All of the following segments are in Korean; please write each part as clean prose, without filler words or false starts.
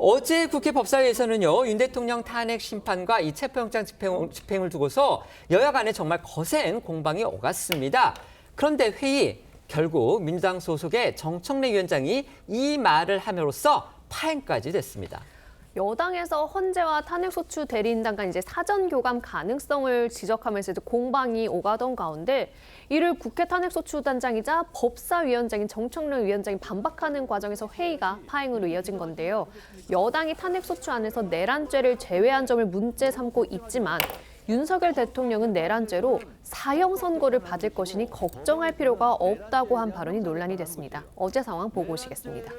어제 국회 법사위에서는요, 윤 대통령 탄핵 심판과 이 체포영장 집행을 두고서 여야 간에 정말 거센 공방이 오갔습니다. 그런데 회의, 결국 민주당 소속의 정청래 위원장이 이 말을 함으로써 파행까지 됐습니다. 여당에서 헌재와 탄핵소추 대리인단 간 이제 사전 교감 가능성을 지적하면서 공방이 오가던 가운데 이를 국회 탄핵소추단장이자 법사위원장인 정청래 위원장이 반박하는 과정에서 회의가 파행으로 이어진 건데요. 여당이 탄핵소추안에서 내란죄를 제외한 점을 문제 삼고 있지만 윤석열 대통령은 내란죄로 사형 선고를 받을 것이니 걱정할 필요가 없다고 한 발언이 논란이 됐습니다. 어제 상황 보고 오시겠습니다.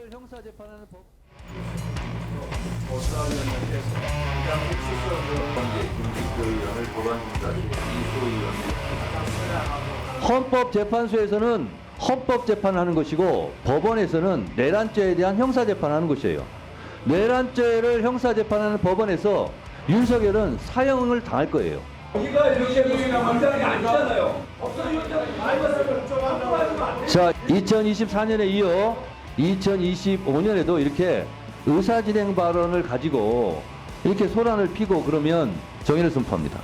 헌법재판소에서는 헌법재판하는 것이고 법원에서는 내란죄에 대한 형사재판하는 것이에요. 내란죄를 형사재판하는 법원에서 윤석열은 사형을 당할 거예요. 우리가 이렇게 감당이 아니잖아요. 자, 2024년에 이어 2025년에도 이렇게 의사진행 발언을 가지고 이렇게 소란을 피고 그러면 정의를 선포합니다.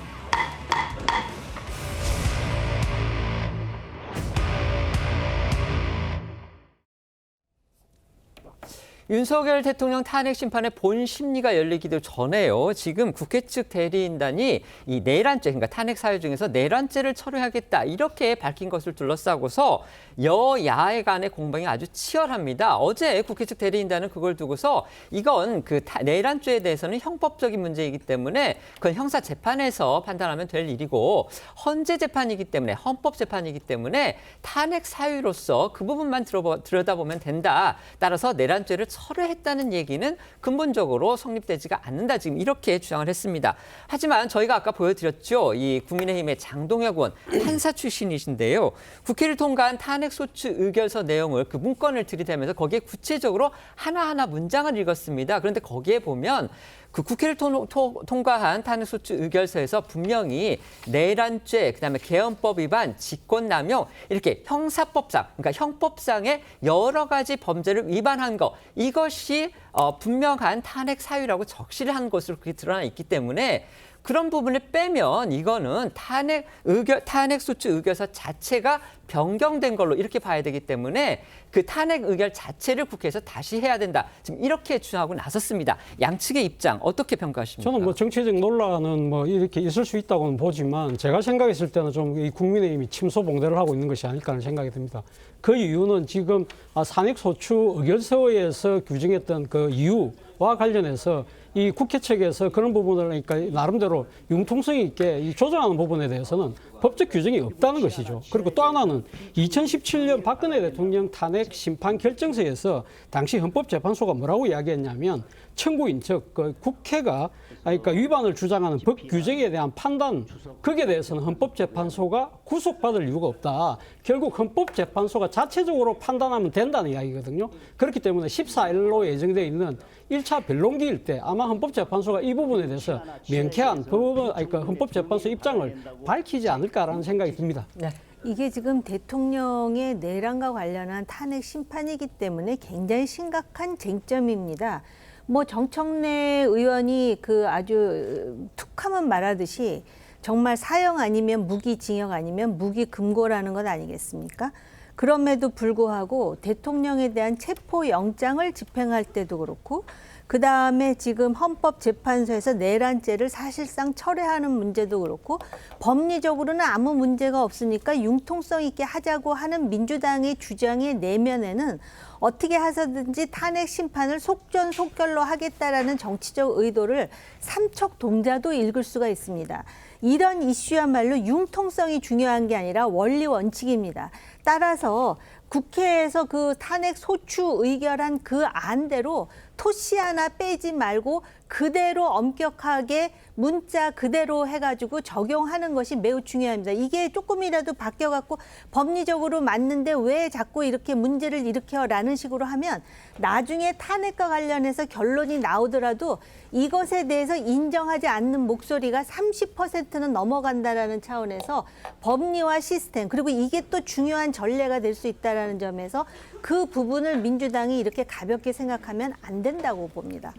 윤석열 대통령 탄핵 심판의 본 심리가 열리기도 전에요. 지금 국회 측 대리인단이 이 내란죄, 그러니까 탄핵 사유 중에서 내란죄를 처리하겠다 이렇게 밝힌 것을 둘러싸고서 여야의 간의 공방이 아주 치열합니다. 어제 국회 측 대리인단은 그걸 두고서 이건 그 내란죄에 대해서는 형법적인 문제이기 때문에 그건 형사 재판에서 판단하면 될 일이고 헌재 재판이기 때문에 헌법 재판이기 때문에 탄핵 사유로서 그 부분만 들여다보면 된다. 따라서 내란죄를 철회했다는 얘기는 근본적으로 성립되지가 않는다. 지금 이렇게 주장을 했습니다. 하지만 저희가 아까 보여드렸죠. 이 국민의힘의 장동혁 의원 판사 출신이신데요. 국회를 통과한 탄핵소추 의결서 내용을 그 문건을 들이대면서 거기에 구체적으로 하나하나 문장을 읽었습니다. 그런데 거기에 보면 그 국회를 통과한 탄핵소추 의결서에서 분명히 내란죄, 그다음에 개헌법 위반, 직권남용 이렇게 형사법상, 그러니까 형법상의 여러 가지 범죄를 위반한 거 이것이 분명한 탄핵 사유라고 적시를 한 것으로 그렇게 드러나 있기 때문에 그런 부분을 빼면 이거는 탄핵소추 의결서 자체가 변경된 걸로 이렇게 봐야 되기 때문에 그 탄핵 의결 자체를 국회에서 다시 해야 된다. 지금 이렇게 주장하고 나섰습니다. 양측의 입장 어떻게 평가하십니까? 저는 정치적 논란은 이렇게 있을 수 있다고는 보지만 제가 생각했을 때는 좀 이 국민의힘이 침소봉대를 하고 있는 것이 아닐까 하는 생각이 듭니다. 그 이유는 지금 탄핵소추 의결서에서 규정했던 그 이유와 관련해서 이 국회 측에서 그런 부분을 그러니까 나름대로 융통성 있게 이 조정하는 부분에 대해서는 법적 규정이 없다는 것이죠. 그리고 또 하나는 2017년 박근혜 대통령 탄핵 심판 결정서에서 당시 헌법재판소가 뭐라고 이야기했냐면 청구인 즉 그 국회가 그러니까 위반을 주장하는 법 규정에 대한 판단 거기에 대해서는 헌법재판소가 구속받을 이유가 없다. 결국 헌법재판소가 자체적으로 판단하면 된다는 이야기거든요. 그렇기 때문에 14일로 예정되어 있는 1차 변론기일 때 아마 헌법재판소가 이 부분에 대해서 명쾌한 그러니까 헌법재판소 입장을 밝히지 않을까라는 생각이 듭니다. 네. 이게 지금 대통령의 내란과 관련한 탄핵 심판이기 때문에 굉장히 심각한 쟁점입니다. 정청래 의원이 그 아주 툭하면 말하듯이 정말 사형 아니면 무기징역 아니면 무기금고라는 것 아니겠습니까? 그럼에도 불구하고 대통령에 대한 체포영장을 집행할 때도 그렇고 그다음에 지금 헌법재판소에서 내란죄를 사실상 철회하는 문제도 그렇고 법리적으로는 아무 문제가 없으니까 융통성 있게 하자고 하는 민주당의 주장의 내면에는 어떻게 해서든지 탄핵 심판을 속전속결로 하겠다라는 정치적 의도를 삼척동자도 읽을 수가 있습니다. 이런 이슈야말로 융통성이 중요한 게 아니라 원리 원칙입니다. 따라서 국회에서 그 탄핵 소추 의결한 그 안대로 토시 하나 빼지 말고 그대로 엄격하게 문자 그대로 해가지고 적용하는 것이 매우 중요합니다. 이게 조금이라도 바뀌어갖고 법리적으로 맞는데 왜 자꾸 이렇게 문제를 일으켜라는 식으로 하면 나중에 탄핵과 관련해서 결론이 나오더라도 이것에 대해서 인정하지 않는 목소리가 30%는 넘어간다라는 차원에서 법리와 시스템 그리고 이게 또 중요한 전례가 될 수 있다라는 점에서 그 부분을 민주당이 이렇게 가볍게 생각하면 안 된다고 봅니다.